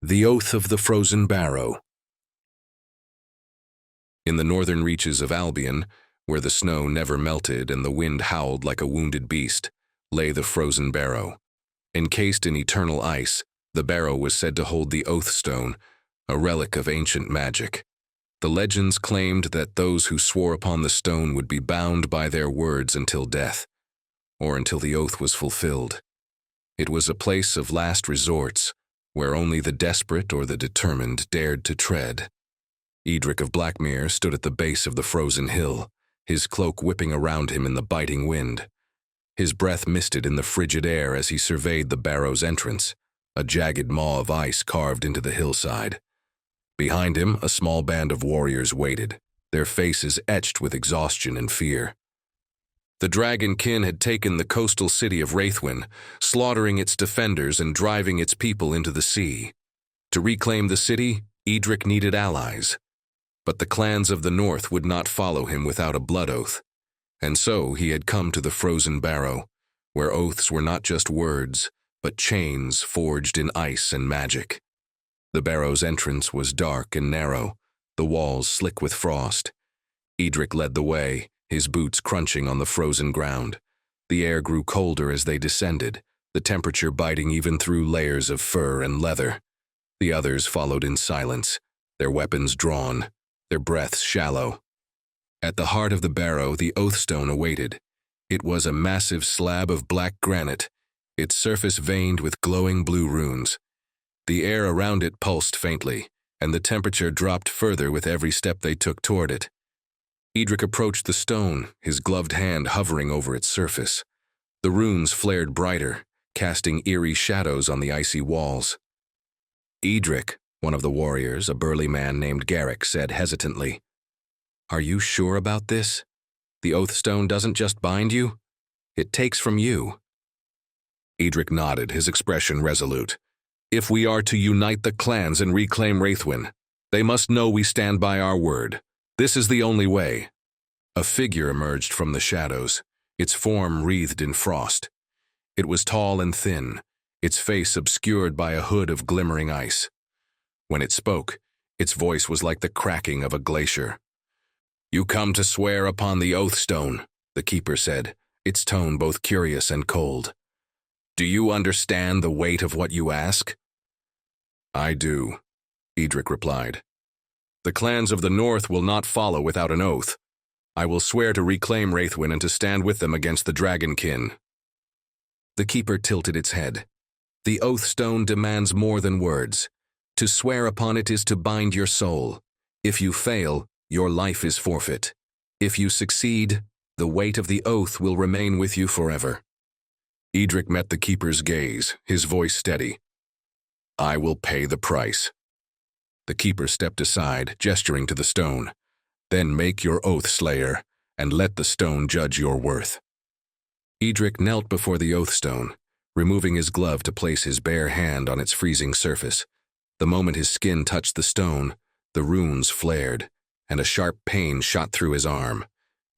The Oath of the Frozen Barrow. In the northern reaches of Albion, where the snow never melted and the wind howled like a wounded beast, lay the Frozen Barrow. Encased in eternal ice, the barrow was said to hold the Oathstone, a relic of ancient magic. The legends claimed that those who swore upon the stone would be bound by their words until death, or until the oath was fulfilled. It was a place of last resorts, where only the desperate or the determined dared to tread. Eadric of Blackmere stood at the base of the frozen hill, his cloak whipping around him in the biting wind. His breath misted in the frigid air as he surveyed the barrow's entrance, a jagged maw of ice carved into the hillside. Behind him, a small band of warriors waited, their faces etched with exhaustion and fear. The dragonkin had taken the coastal city of Raethwyn, slaughtering its defenders and driving its people into the sea. To reclaim the city, Eadric needed allies. But the clans of the north would not follow him without a blood oath. And so he had come to the Frozen Barrow, where oaths were not just words, but chains forged in ice and magic. The barrow's entrance was dark and narrow, the walls slick with frost. Eadric led the way, his boots crunching on the frozen ground. The air grew colder as they descended, the temperature biting even through layers of fur and leather. The others followed in silence, their weapons drawn, their breaths shallow. At the heart of the barrow, the Oathstone awaited. It was a massive slab of black granite, its surface veined with glowing blue runes. The air around it pulsed faintly, and the temperature dropped further with every step they took toward it. Eadric approached the stone, his gloved hand hovering over its surface. The runes flared brighter, casting eerie shadows on the icy walls. Eadric, one of the warriors, a burly man named Garrick, said hesitantly, "Are you sure about this? The Oathstone doesn't just bind you, it takes from you." Eadric nodded, his expression resolute. "If we are to unite the clans and reclaim Raethwyn, they must know we stand by our word. This is the only way." A figure emerged from the shadows, its form wreathed in frost. It was tall and thin, its face obscured by a hood of glimmering ice. When it spoke, its voice was like the cracking of a glacier. "You come to swear upon the Oathstone," the keeper said, its tone both curious and cold. "Do you understand the weight of what you ask?" "I do," Eadric replied. "The clans of the north will not follow without an oath. I will swear to reclaim Raethwyn and to stand with them against the dragonkin." The keeper tilted its head. "The Oathstone demands more than words. To swear upon it is to bind your soul. If you fail, your life is forfeit. If you succeed, the weight of the oath will remain with you forever." Eadric met the keeper's gaze, his voice steady. "I will pay the price." The keeper stepped aside, gesturing to the stone. "Then make your oath, Slayer, and let the stone judge your worth." Eadric knelt before the Oathstone, removing his glove to place his bare hand on its freezing surface. The moment his skin touched the stone, the runes flared, and a sharp pain shot through his arm.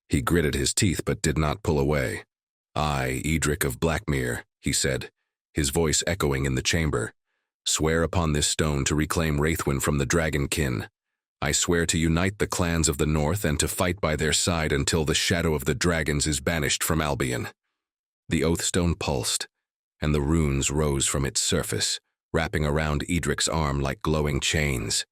He gritted his teeth but did not pull away. "I, Eadric of Blackmere," he said, his voice echoing in the chamber, "swear upon this stone to reclaim Raethwyn from the dragonkin. I swear to unite the clans of the north and to fight by their side until the shadow of the dragons is banished from Albion." The Oathstone pulsed, and the runes rose from its surface, wrapping around Eadric's arm like glowing chains.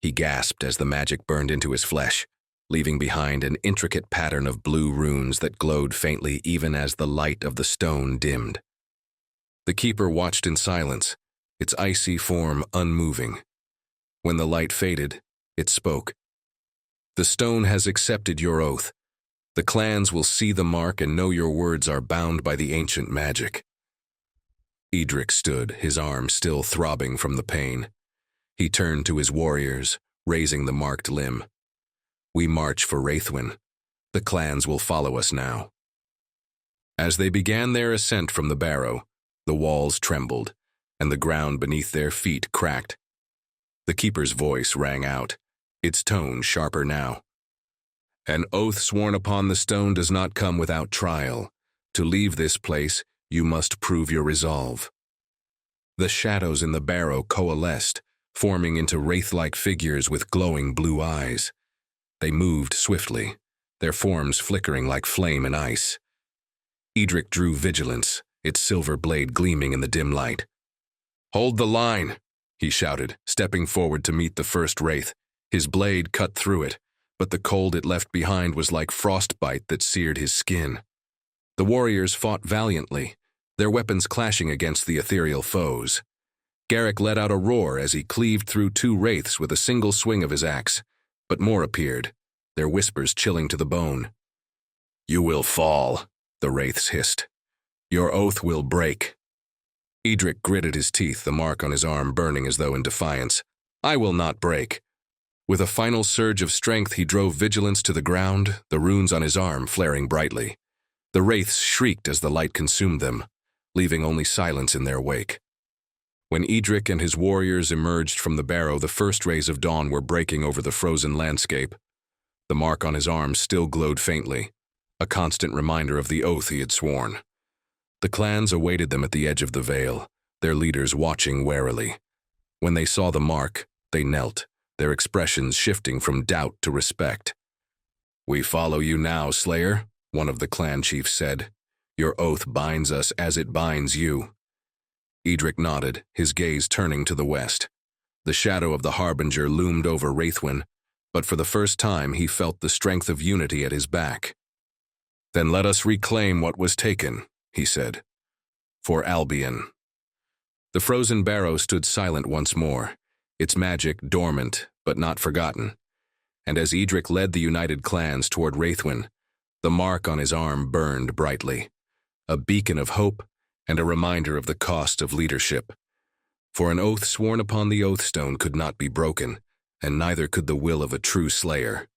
He gasped as the magic burned into his flesh, leaving behind an intricate pattern of blue runes that glowed faintly even as the light of the stone dimmed. The keeper watched in silence, its icy form unmoving. When the light faded, it spoke. "The stone has accepted your oath. The clans will see the mark and know your words are bound by the ancient magic." Eadric stood, his arm still throbbing from the pain. He turned to his warriors, raising the marked limb. "We march for Raethwyn. The clans will follow us now." As they began their ascent from the barrow, the walls trembled, and the ground beneath their feet cracked. The keeper's voice rang out, its tone sharper now. "An oath sworn upon the stone does not come without trial. To leave this place, you must prove your resolve." The shadows in the barrow coalesced, forming into wraith-like figures with glowing blue eyes. They moved swiftly, their forms flickering like flame and ice. Eadric drew vigilance, its silver blade gleaming in the dim light. "Hold the line!" he shouted, stepping forward to meet the first wraith. His blade cut through it, but the cold it left behind was like frostbite that seared his skin. The warriors fought valiantly, their weapons clashing against the ethereal foes. Garrick let out a roar as he cleaved through two wraiths with a single swing of his axe, but more appeared, their whispers chilling to the bone. "You will fall," the wraiths hissed. "Your oath will break." Eadric gritted his teeth, the mark on his arm burning as though in defiance. "I will not break." With a final surge of strength, he drove vigilance to the ground, the runes on his arm flaring brightly. The wraiths shrieked as the light consumed them, leaving only silence in their wake. When Eadric and his warriors emerged from the barrow, the first rays of dawn were breaking over the frozen landscape. The mark on his arm still glowed faintly, a constant reminder of the oath he had sworn. The clans awaited them at the edge of the vale, their leaders watching warily. When they saw the mark, they knelt, their expressions shifting from doubt to respect. "We follow you now, Slayer," one of the clan chiefs said. "Your oath binds us as it binds you." Eadric nodded, his gaze turning to the west. The shadow of the Harbinger loomed over Raethwyn, but for the first time he felt the strength of unity at his back. "Then let us reclaim what was taken," he said. "For Albion." The Frozen Barrow stood silent once more, its magic dormant but not forgotten. And as Eadric led the united clans toward Raethwyn, the mark on his arm burned brightly, a beacon of hope and a reminder of the cost of leadership. For an oath sworn upon the Oathstone could not be broken, and neither could the will of a true slayer.